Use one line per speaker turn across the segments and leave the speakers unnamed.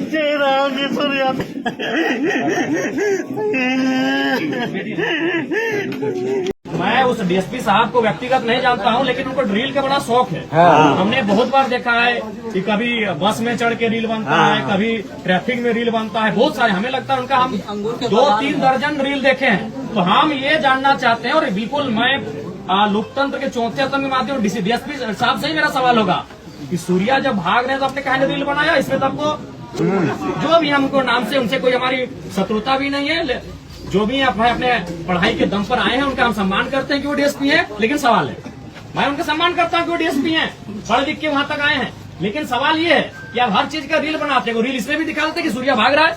जय राम जी सूर्या।
मैं उस डीएसपी साहब को व्यक्तिगत नहीं जानता हूं, लेकिन उनको ड्रिल का बड़ा शौक है। हमने बहुत बार देखा है कि कभी बस में चढ़ के रील बनता है, कभी ट्रैफिक में रील बनता है, बहुत सारे। हमें लगता है उनका हम 2-3 दर्जन रील देखे हैं। तो हम ये जानना चाहते हैं, और बिल्कुल मैं लोकतंत्र के चौथे स्तंभ के माध्यम डीएसपी साहब से ही मेरा सवाल होगा कि सूर्या जब भाग रहे हैं तो आपने कहा रील बनाया? इसमें तो आपको जो भी हमको नाम से उनसे कोई हमारी शत्रुता भी नहीं है, जो भी अपने पढ़ाई के दम पर आए हैं उनका हम सम्मान करते हैं कि वो डीएसपी है। लेकिन सवाल है, मैं उनका सम्मान करता हूं कि वो डीएसपी हैं, पढ़ लिख के वहां तक आए हैं। लेकिन सवाल ये है कि आप हर चीज का रील बनाते हैं। रील इसमें भी दिखा देते कि सूर्या भाग रहा है,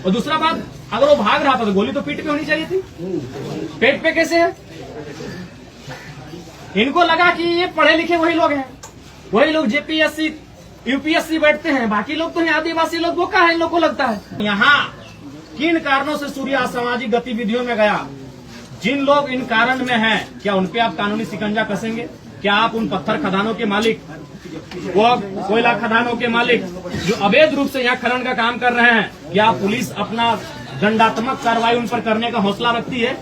और दूसरा बात, अगर वो भाग रहा था तो गोली तो पीठ पे होनी चाहिए थी। पेट पे कैसे है? इनको लगा कि ये पढ़े लिखे वही लोग हैं, वही लोग जेपीएससी यूपीएससी बैठते हैं, बाकी लोग तो आदिवासी लोग बोका है, इन लोग को लगता है। यहाँ किन कारणों से सूर्या असामाजिक गतिविधियों में गया, जिन लोग इन कारण में हैं, क्या उनपे आप कानूनी शिकंजा कसेंगे? क्या आप उन पत्थर खदानों के मालिक, वो कोयला खदानों के मालिक जो अवैध रूप से यहाँ खनन का काम कर रहे हैं, क्या पुलिस अपना दंडात्मक कार्रवाई उन पर करने का हौसला रखती है,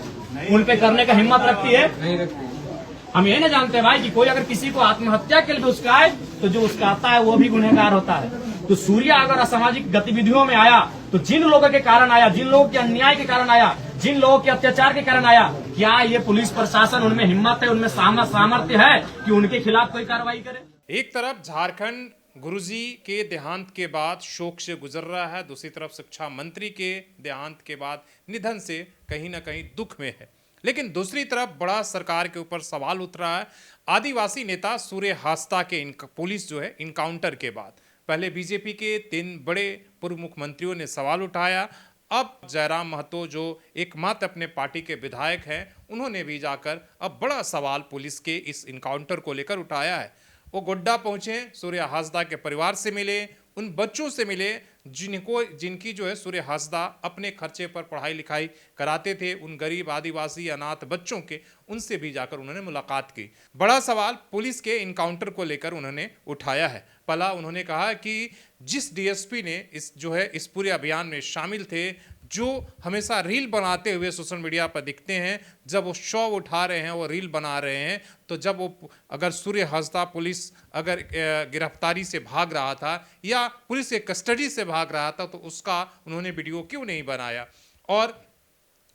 उन पे करने का हिम्मत रखती है? हम ये नहीं जानते भाई कि कोई अगर किसी को आत्महत्या के लिए उस्काए तो जो उस्काता है वो भी गुनहगार होता है। तो सूर्या अगर असामाजिक गतिविधियों में आया तो जिन लोगों के कारण आया, जिन लोगों के अन्याय के कारण आया, जिन लोगों के अत्याचार के कारण आया, क्या ये पुलिस प्रशासन, उनमें हिम्मत है, उनमें सामर्थ्य है कि उनके खिलाफ कोई कार्रवाई करे?
एक तरफ झारखंड गुरुजी के देहांत के बाद शोक से गुजर रहा है, दूसरी तरफ शिक्षा मंत्री के देहांत के बाद निधन से कहीं ना कहीं दुख में है। लेकिन दूसरी तरफ बड़ा सरकार के ऊपर सवाल उठ रहा है आदिवासी नेता सूर्य हास्ता के पुलिस जो है इनकाउंटर के बाद। पहले बीजेपी के 3 बड़े पूर्व मुख्यमंत्रियों ने सवाल उठाया, अब जयराम महतो जो एकमात्र अपने पार्टी के विधायक हैं, उन्होंने भी जाकर अब बड़ा सवाल पुलिस के इस इनकाउंटर को लेकर उठाया है। वो गोड्डा पहुंचे, सूर्य हास्ता के परिवार से मिले, उन बच्चों से मिले जिनकी जो है सूर्य हास्ता अपने खर्चे पर पढ़ाई लिखाई कराते थे, उन गरीब आदिवासी अनाथ बच्चों के, उनसे भी जाकर उन्होंने मुलाकात की। बड़ा सवाल पुलिस के इनकाउंटर को लेकर उन्होंने उठाया है। पहला उन्होंने कहा कि जिस डीएसपी ने इस पूरे अभियान में शामिल थे, जो हमेशा रील बनाते हुए सोशल मीडिया पर दिखते हैं, जब वो शव उठा रहे हैं, वो रील बना रहे हैं, तो जब वो अगर सूर्य हास्ता पुलिस अगर गिरफ्तारी से भाग रहा था या पुलिस के कस्टडी से भाग रहा था तो उसका उन्होंने वीडियो क्यों नहीं बनाया? और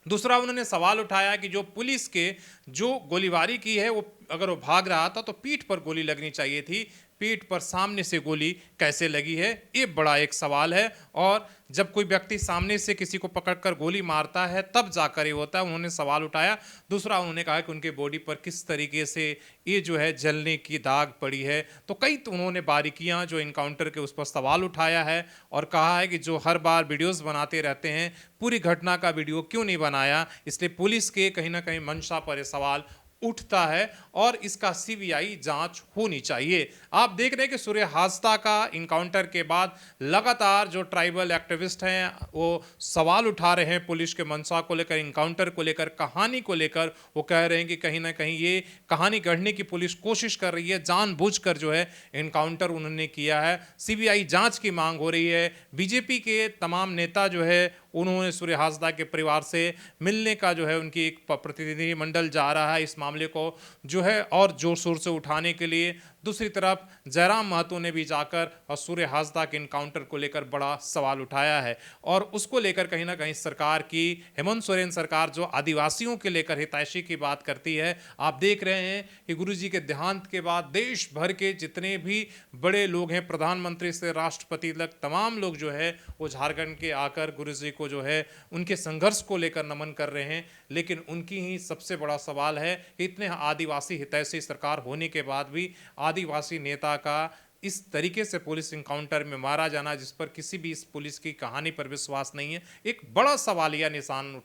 दूसरा उन्होंने सवाल उठाया कि जो पुलिस के जो गोलीबारी की है, वो अगर वो भाग रहा था तो पीठ पर गोली लगनी चाहिए थी, पीठ पर सामने से गोली कैसे लगी है? ये बड़ा एक सवाल है। और जब कोई व्यक्ति सामने से किसी को पकड़कर गोली मारता है तब जाकर ये होता है, उन्होंने सवाल उठाया। दूसरा उन्होंने कहा कि उनके बॉडी पर किस तरीके से ये जो है जलने की दाग पड़ी है। तो कई उन्होंने बारीकियां जो इनकाउंटर के उस पर सवाल उठाया है और कहा है कि जो हर बार वीडियोस बनाते रहते हैं, पूरी घटना का वीडियो क्यों नहीं बनाया? इसलिए पुलिस के कहीं ना कहीं मंशा पर यह सवाल उठता है और इसका सीबीआई जांच होनी चाहिए। आप देख रहे हैं कि सूर्य हास्ता का इनकाउंटर के बाद लगातार जो ट्राइबल एक्टिविस्ट हैं वो सवाल उठा रहे हैं पुलिस के मंशा को लेकर, इनकाउंटर को लेकर, कहानी को लेकर। वो कह रहे हैं कि कहीं ना कहीं ये कहानी गढ़ने की पुलिस कोशिश कर रही है, जानबूझकर जो है इनकाउंटर उन्होंने किया है। सीबीआई जांच की मांग हो रही है। बीजेपी के तमाम नेता जो है उन्होंने सूर्य हास्ता के परिवार से मिलने का जो है उनकी एक प्रतिनिधिमंडल जा रहा है इस मामले को जो है और जोर शोर से उठाने के लिए। दूसरी तरफ जयराम महतो ने भी जाकर और सूर्य हास्ता के इनकाउंटर को लेकर बड़ा सवाल उठाया है और उसको लेकर कहीं ना कहीं सरकार की, हेमंत सोरेन सरकार जो आदिवासियों के लेकर हितैषी की बात करती है। आप देख रहे हैं कि गुरुजी के देहांत के बाद देश भर के जितने भी बड़े लोग हैं, प्रधानमंत्री से राष्ट्रपति तक, तमाम लोग जो है वो झारखंड के आकर गुरुजी को जो है उनके संघर्ष को लेकर नमन कर रहे हैं। लेकिन उनकी ही सबसे बड़ा सवाल है कि इतने आदिवासी हितैषी सरकार होने के बाद भी आदिवासी नेता का इस तरीके से पुलिस इनकाउंटर में मारा जाना, जिस पर किसी भी इस पुलिस की कहानी पर विश्वास नहीं है, एक बड़ा सवालिया निशान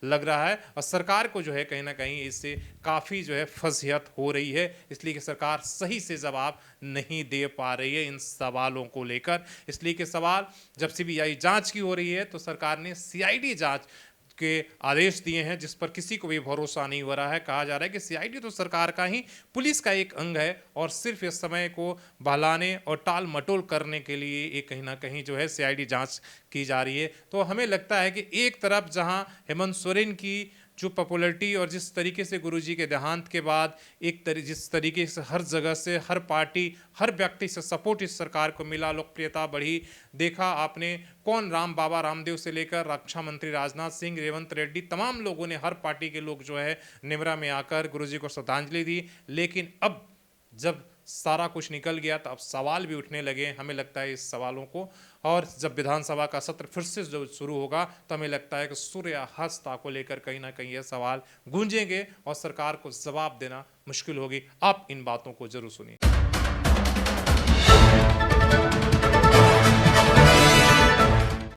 लग रहा है। और सरकार को जो है कहीं ना कहीं इससे काफ़ी जो है फजीहत हो रही है, इसलिए कि सरकार सही से जवाब नहीं दे पा रही है इन सवालों को लेकर। इसलिए कि सवाल जब सीबीआई जांच की हो रही है तो सरकार ने सीआईडी जांच के आदेश दिए हैं, जिस पर किसी को भी भरोसा नहीं हो रहा है। कहा जा रहा है कि सीआईडी तो सरकार का ही पुलिस का एक अंग है और सिर्फ इस समय को बहलाने और टाल मटोल करने के लिए ये कहीं ना कहीं जो है सीआईडी जांच की जा रही है। तो हमें लगता है कि एक तरफ जहां हेमंत सोरेन की जो पॉपुलैरिटी और जिस तरीके से गुरुजी के देहांत के बाद जिस तरीके से हर जगह से हर पार्टी हर व्यक्ति से सपोर्ट इस सरकार को मिला, लोकप्रियता बढ़ी, देखा आपने कौन बाबा रामदेव से लेकर रक्षा मंत्री राजनाथ सिंह, रेवंत रेड्डी, तमाम लोगों ने, हर पार्टी के लोग जो है निमरा में आकर गुरुजी को श्रद्धांजलि दी। लेकिन अब जब सारा कुछ निकल गया तो अब सवाल भी उठने लगे। हमें लगता है इस सवालों को, और जब विधानसभा का सत्र फिर से जब शुरू होगा तो हमें लगता है कि सूर्य हस्ता को लेकर कहीं ना कहीं ये सवाल गूंजेंगे और सरकार को जवाब देना मुश्किल होगी। आप इन बातों को जरूर सुनिए।